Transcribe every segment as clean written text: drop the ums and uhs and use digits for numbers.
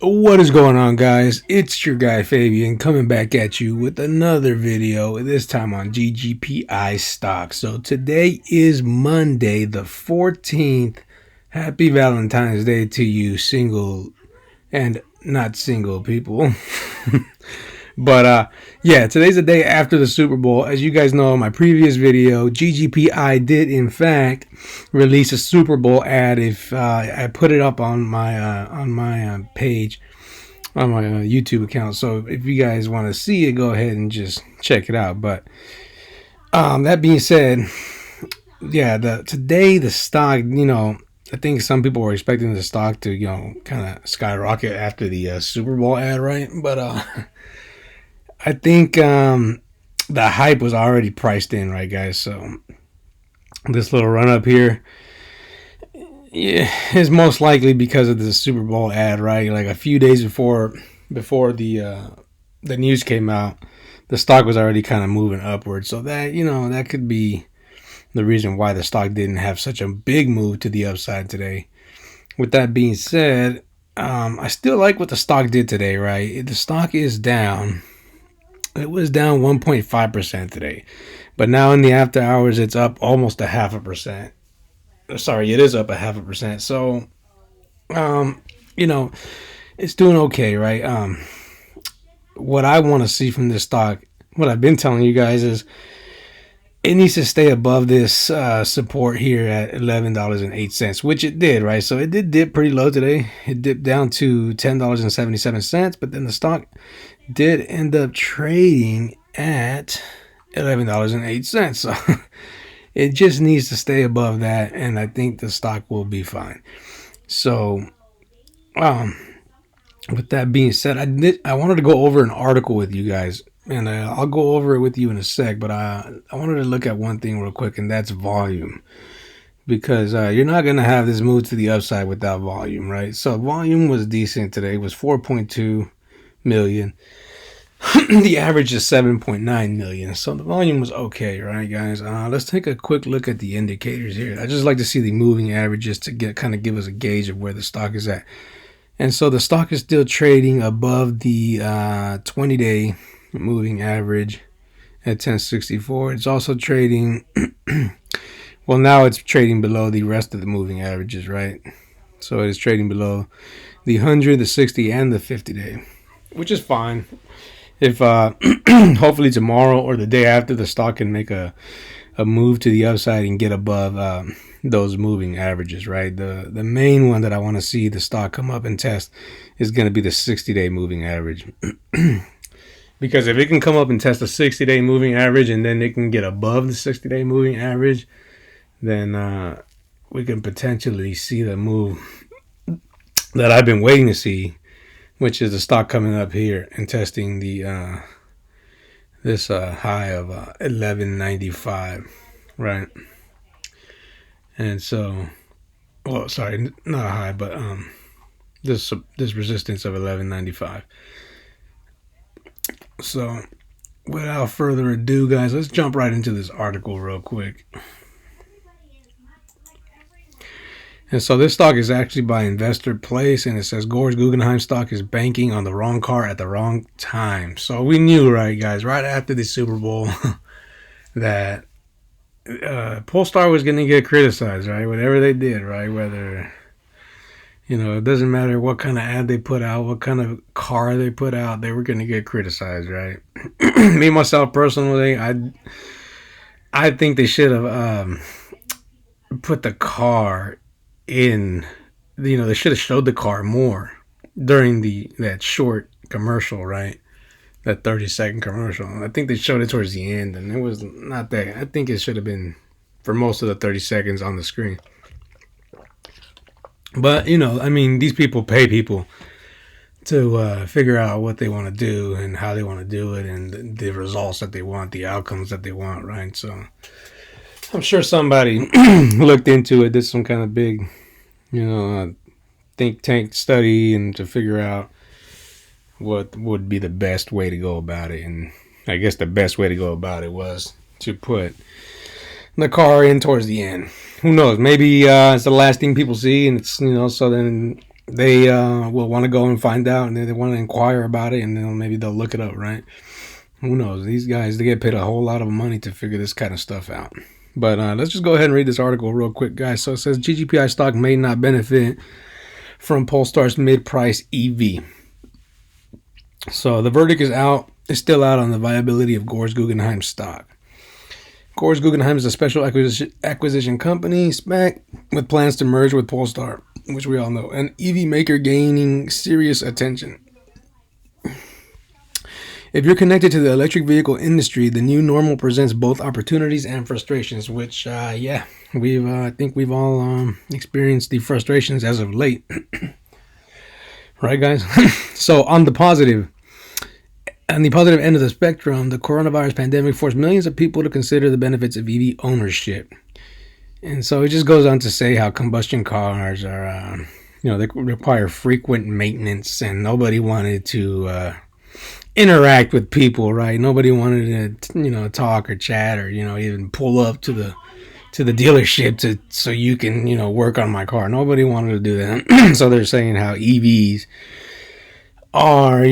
What is going on, guys? It's your guy Fabian coming back at you with another video, this time on GGPI Stock. So today is Monday the 14th. Happy Valentine's Day to you single and not single people. But yeah, today's the day after the Super Bowl. As you guys know, in my previous video, GGPI did in fact release a Super Bowl ad. If I put it up on my page on my YouTube account, so if you guys want to see it, go ahead and just check it out. But that being said, yeah, today the stock, I think some people were expecting the stock to kind of skyrocket after the Super Bowl ad, right? But I think the hype was already priced in, right, guys? So this little run up here, yeah, is most likely because of the Super Bowl ad, right? Like a few days before the news came out, the stock was already kind of moving upward. So that that could be the reason why the stock didn't have such a big move to the upside today. With that being said, I still like what the stock did today, right? The stock is down. It was down 1.5% today, but now in the after hours, it's up almost 0.5%. Sorry, it is up 0.5%. So, it's doing okay, right? What I want to see from this stock, what I've been telling you guys is, it needs to stay above this support here at $11.08, which it did, right? So it did dip pretty low today. It dipped down to $10.77, but then the stock did end up trading at $11.08. So it just needs to stay above that, and I think the stock will be fine. So, with that being said, I wanted to go over an article with you guys, and I'll go over it with you in a sec. But I wanted to look at one thing real quick, and that's volume, because you're not gonna have this move to the upside without volume, right? So volume was decent today. It was 4.2 million. The average is 7.9 million. So the volume was okay, right, guys? Let's take a quick look at the indicators here. I just like to see the moving averages to give us a gauge of where the stock is at. And so the stock is still trading above the 20-day moving average at 1064. It's also trading well, now it's trading below the rest of the moving averages, right? So it's trading below the 100, the 60, and the 50-day, which is fine. If hopefully tomorrow or the day after, the stock can make a move to the upside and get above those moving averages, right? The main one that I want to see the stock come up and test is going to be the 60-day moving average. Because if it can come up and test the 60-day moving average and then it can get above the 60-day moving average, then we can potentially see the move that I've been waiting to see, which is the stock coming up here and testing the this high of 1195, right? And so, well, sorry, not a high, but this resistance of 1195. So, without further ado, guys, let's jump right into this article real quick. And so this stock is actually by Investor Place, and it says Gore's Guggenheim stock is banking on the wrong car at the wrong time. So we knew, right, guys, right after the Super Bowl that Polestar was going to get criticized, right? Whatever they did, right? Whether, it doesn't matter what kind of ad they put out, what kind of car they put out, they were going to get criticized, right? Me, myself, personally, I think they should have put the car in, they should have showed the car more during that short commercial, right? That 30-second commercial. I think they showed it towards the end, and it was not that. I think it should have been for most of the 30 seconds on the screen. But, these people pay people to figure out what they want to do and how they want to do it and the results that they want, the outcomes that they want, right? So I'm sure somebody looked into it, did some kind of big, think tank study and to figure out what would be the best way to go about it. And I guess the best way to go about it was to put the car in towards the end. Who knows? Maybe it's the last thing people see, and it's so then they will want to go and find out, and they want to inquire about it, and then maybe they'll look it up, right? Who knows? These guys, they get paid a whole lot of money to figure this kind of stuff out. But let's just go ahead and read this article real quick, guys. So it says GGPI stock may not benefit from Polestar's mid-price EV. So the verdict is out. It's still out on the viability of Gores Guggenheim stock. Gores Guggenheim is a special acquisition company, SPAC, with plans to merge with Polestar, which we all know, an EV maker gaining serious attention. If you're connected to the electric vehicle industry, the new normal presents both opportunities and frustrations, which, I think we've all experienced the frustrations as of late. Right, guys? So on the positive end of the spectrum, the coronavirus pandemic forced millions of people to consider the benefits of EV ownership. And so it just goes on to say how combustion cars are, they require frequent maintenance, and nobody wanted to interact with people, right? Nobody wanted to, talk or chat or, even pull up to the dealership so you can, work on my car. Nobody wanted to do that. So they're saying how EVs are,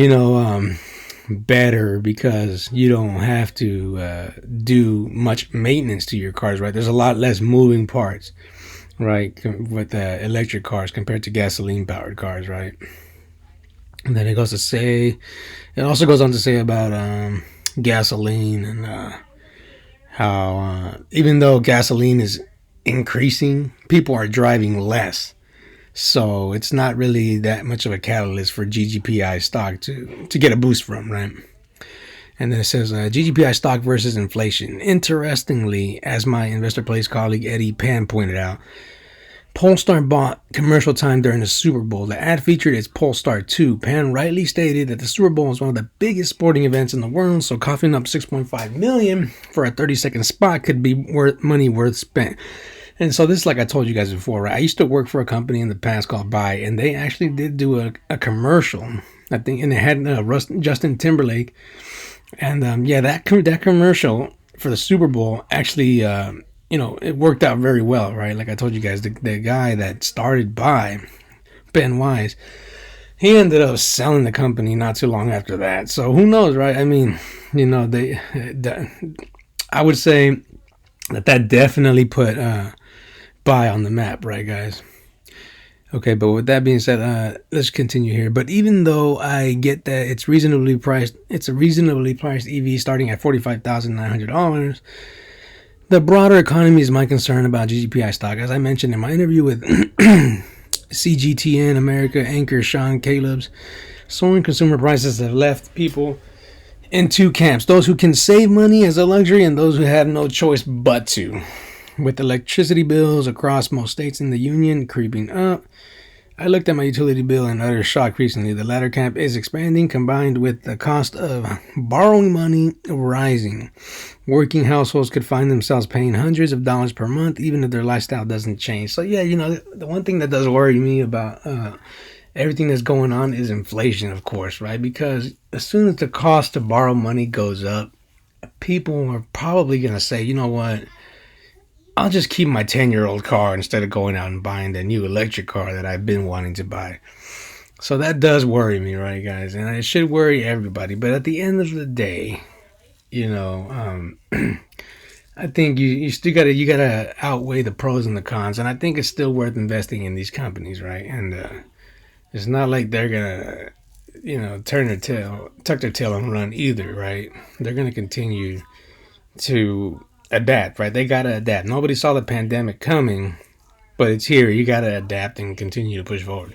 better because you don't have to do much maintenance to your cars, right? There's a lot less moving parts, right, with electric cars compared to gasoline powered cars, right? And then it also goes on to say about gasoline and how even though gasoline is increasing, people are driving less. So it's not really that much of a catalyst for GGPI stock to get a boost from, right? And then it says GGPI stock versus inflation. Interestingly, as my Investor Place colleague Eddie Pan pointed out, Polestar bought commercial time during the Super Bowl. The ad featured its Polestar 2. Pan rightly stated that the Super Bowl is one of the biggest sporting events in the world, so coughing up $6.5 million for a 30-second spot could be money worth spent. And so this is like I told you guys before, right? I used to work for a company in the past called Buy, and they actually did do a commercial, I think, and it had Justin Timberlake. And that commercial for the Super Bowl actually it worked out very well, right? Like I told you guys, the guy that started Buy, Ben Wise, he ended up selling the company not too long after that. So who knows, right? I mean, I would say that definitely put Buy on the map, right, guys? Okay, but with that being said, let's continue here. But even though I get that it's a reasonably priced EV starting at $45,900, the broader economy is my concern about GGPI stock. As I mentioned in my interview with CGTN America anchor Sean Caleb's, soaring consumer prices have left people in two camps: those who can save money as a luxury and those who have no choice but to. With electricity bills across most states in the union creeping up, I looked at my utility bill and utter shock recently. The latter camp is expanding, combined with the cost of borrowing money rising. Working households could find themselves paying hundreds of dollars per month, even if their lifestyle doesn't change. So yeah, the one thing that does worry me about everything that's going on is inflation, of course, right? Because as soon as the cost to borrow money goes up, people are probably going to say, you know what? I'll just keep my 10-year-old car instead of going out and buying the new electric car that I've been wanting to buy. So that does worry me, right, guys? And it should worry everybody. But at the end of the day, I think you still gotta outweigh the pros and the cons. And I think it's still worth investing in these companies, right? And it's not like they're gonna, tuck their tail and run either, right? They're gonna continue to adapt, right? They gotta adapt. Nobody saw the pandemic coming, but it's here. You gotta adapt and continue to push forward.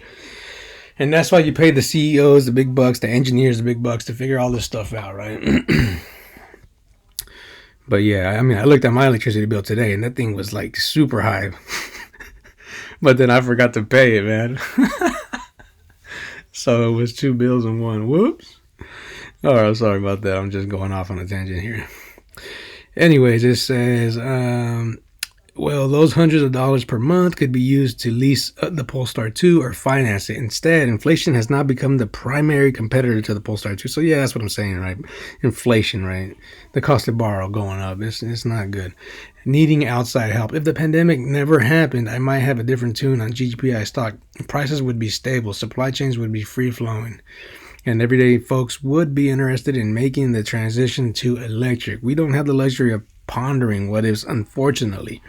And that's why you pay the CEOs the big bucks, the engineers the big bucks to figure all this stuff out, right? But yeah, I mean, I looked at my electricity bill today and that thing was like super high. But then I forgot to pay it, man. So it was two bills in one. Whoops. All right, sorry about that. I'm just going off on a tangent here. Anyways, it says Well, those hundreds of dollars per month could be used to lease the Polestar 2 or finance it. Instead, inflation has now become the primary competitor to the Polestar 2. So yeah, that's what I'm saying, right? Inflation, right? The cost to borrow going up. It's not good. Needing outside help. If the pandemic never happened, I might have a different tune on GGPI stock. Prices would be stable. Supply chains would be free flowing. And everyday folks would be interested in making the transition to electric. We don't have the luxury of pondering what is, unfortunately.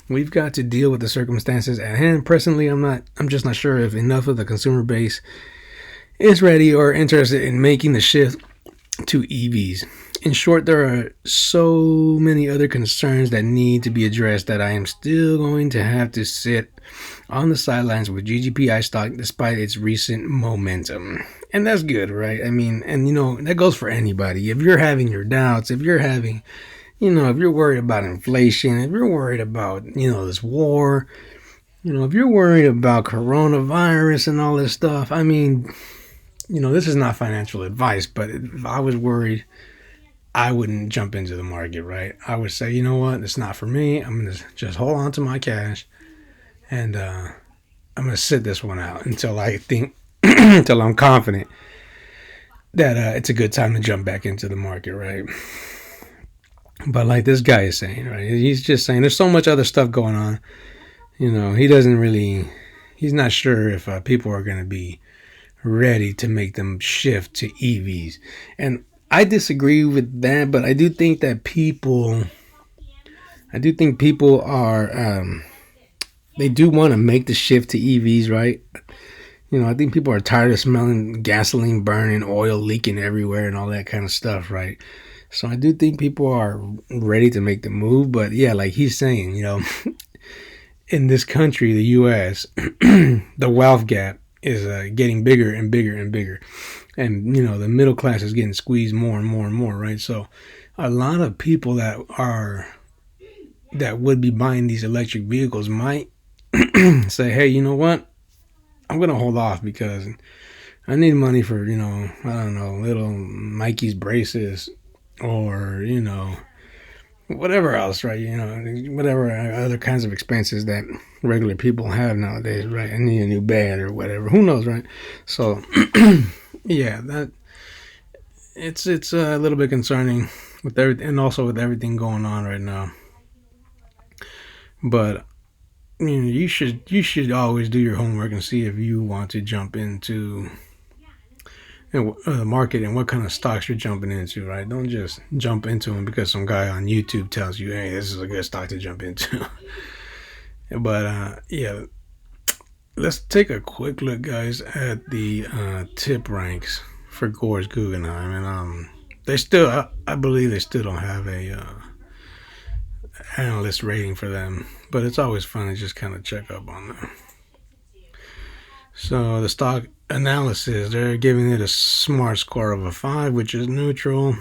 We've got to deal with the circumstances at hand. Presently, I'm just not sure if enough of the consumer base is ready or interested in making the shift to EVs. In short, there are so many other concerns that need to be addressed that I am still going to have to sit on the sidelines with GGPI stock despite its recent momentum. And that's good, right? I mean, and that goes for anybody. If you're having your doubts, if you're having, if you're worried about inflation, if you're worried about, this war, if you're worried about coronavirus and all this stuff, I mean, this is not financial advice, but if I was worried, I wouldn't jump into the market, right? I would say, you know what, it's not for me. I'm going to just hold on to my cash and I'm going to sit this one out until I think, until I'm confident that it's a good time to jump back into the market, right? But like this guy is saying, right? He's just saying there's so much other stuff going on. He's not sure if people are going to be ready to make them shift to EVs. And I disagree with that, but I do think people are, they do want to make the shift to EVs, right? I think people are tired of smelling gasoline burning, oil leaking everywhere and all that kind of stuff, right? So I do think people are ready to make the move, but yeah, like he's saying, in this country, the U.S., the wealth gap is getting bigger and bigger and bigger. And, the middle class is getting squeezed more and more and more, right? So a lot of people that would be buying these electric vehicles might say, hey, you know what? I'm going to hold off because I need money for, I don't know, little Mikey's braces or, whatever else, right? Whatever other kinds of expenses that regular people have nowadays, right? I need a new bed or whatever. Who knows, right? So, yeah, that it's a little bit concerning with everything, and also with everything going on right now. But you should always do your homework and see if you want to jump into the market and what kind of stocks you're jumping into, right? Don't just jump into them because some guy on YouTube tells you, hey, this is a good stock to jump into. But yeah, let's take a quick look, guys, at the TipRanks for Gore's Guggenheim, and they still, I believe, they still don't have a analyst rating for them, but it's always fun to just kind of check up on them. So the stock analysis, they're giving it a smart score of a 5, which is neutral.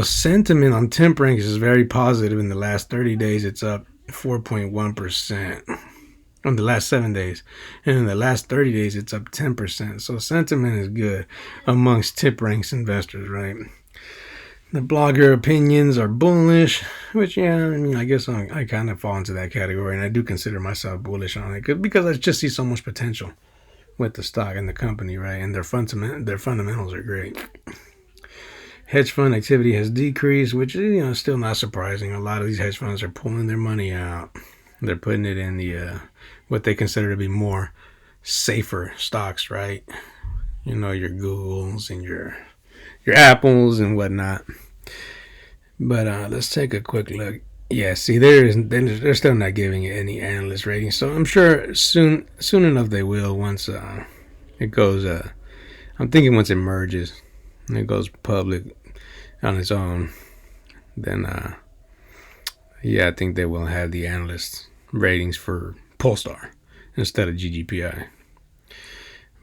Sentiment on TipRanks is very positive. In the last 30 days, it's up 4.1%. On the last 7 days. And in the last 30 days, it's up 10%. So sentiment is good amongst TipRanks investors, right? The blogger opinions are bullish, which, yeah, I guess I kind of fall into that category, and I do consider myself bullish on it because I just see so much potential with the stock and the company, right? And their fundamentals are great. Hedge fund activity has decreased, which is still not surprising. A lot of these hedge funds are pulling their money out. They're putting it in the what they consider to be more safer stocks, right? Your Googles and your Apples and whatnot. But let's take a quick look. Yeah, see, they're still not giving it any analyst rating, so I'm sure soon enough they will once it goes. I'm thinking once it merges and it goes public on its own, then yeah, I think they will have the analyst ratings for Polestar instead of GGPI.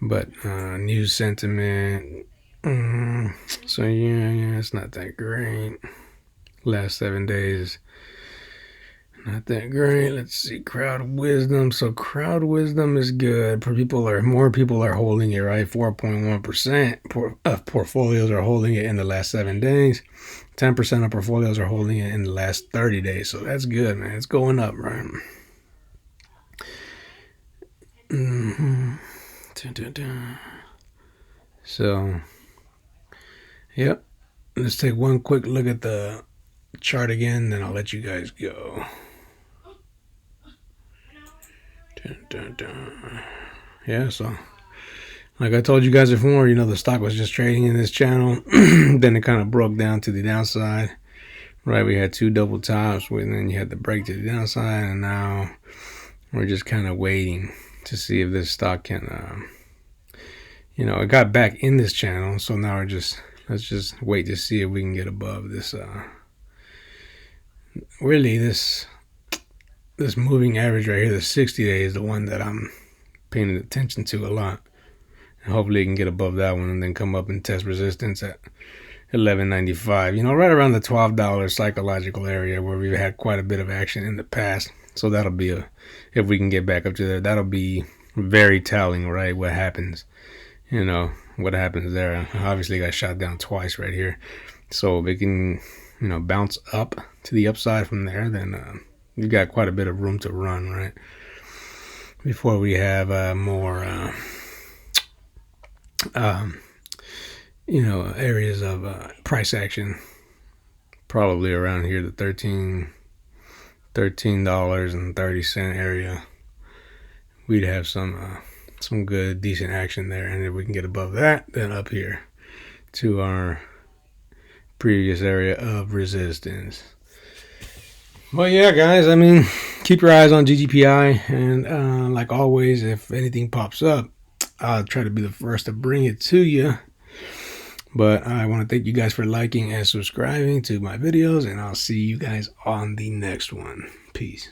But news sentiment. So yeah, it's not that great. Last 7 days, Not that great. Let's see, crowd wisdom. So crowd wisdom is good. More people are holding it, right? 4.1% of portfolios are holding it in the last 7 days. 10% of portfolios are holding it in the last 30 days. So that's good, man. It's going up, right? So, yep. Let's take one quick look at the chart again, then I'll let you guys go. Yeah, so like I told you guys before, the stock was just trading in this channel. Then it kind of broke down to the downside. Right, we had 2 double tops, and then you had the break to the downside, and now we're just kind of waiting to see if this stock can, it got back in this channel, so now let's just wait to see if we can get above this, really this moving average right here, the 60-day is the one that I'm paying attention to a lot. And hopefully it can get above that one and then come up and test resistance at $11.95, right around the $12 psychological area where we've had quite a bit of action in the past. So that'll be if we can get back up to there, that'll be very telling, right? What happens, what happens there. Obviously got shot down twice right here. So if it can, bounce up to the upside from there, then we've got quite a bit of room to run, right? Before we have more areas of price action, probably around here, the $13.30 area, we'd have some good decent action there. And if we can get above that, then up here to our previous area of resistance. Well, yeah, guys, keep your eyes on GGPI, and like always, if anything pops up, I'll try to be the first to bring it to you. But I want to thank you guys for liking and subscribing to my videos, and I'll see you guys on the next one. Peace.